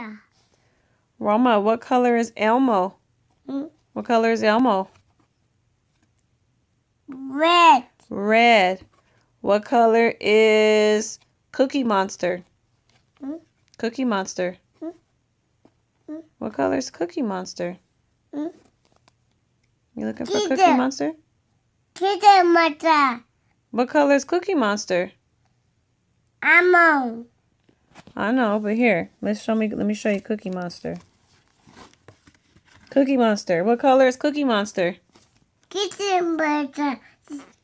Yeah. Roma, what color is Elmo? What color is Elmo? Red. Red. What color is Cookie Monster? Cookie Monster. What color is Cookie Monster? You looking for Cookie Monster? Cookie Monster. What color is Cookie Monster? Ammo. I know, but here, let me show you Cookie Monster. Cookie Monster. What color is Cookie Monster? Cookie Monster.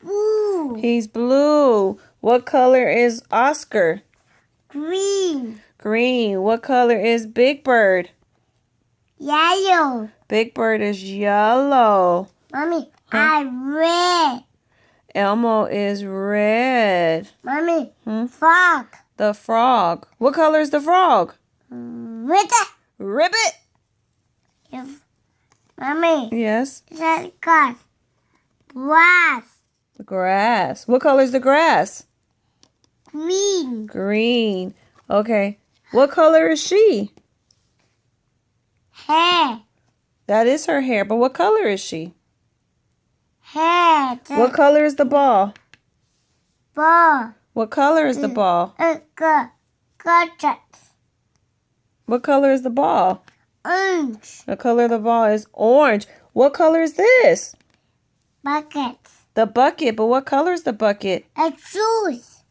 Blue. He's blue. What color is Oscar? Green. Green. What color is Big Bird? Yellow. Big Bird is yellow. Mommy, I'm red. Elmo is red. Mommy, frog. The frog. What color is the frog? Ribbit. Ribbit. Mommy, Yes. that's grass. Grass. The grass. What color is the grass? Green. Green. Okay. What color is she? Hair. That is her hair, but what color is she? Hair. What color is the ball? Ball. What color is the ball? Gotcha. What color is the ball? Orange. The color of the ball is orange. What color is this? Bucket. The bucket, but what color is the bucket? Shoes.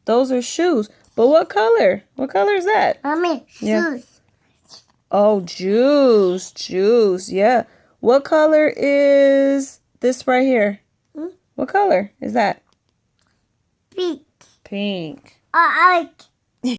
Those are shoes. But what color? What color is that? Mommy, Yeah. shoes. Oh, juice. Juice. Yeah. What color is this right here? What color is that? Pink. Pink. I like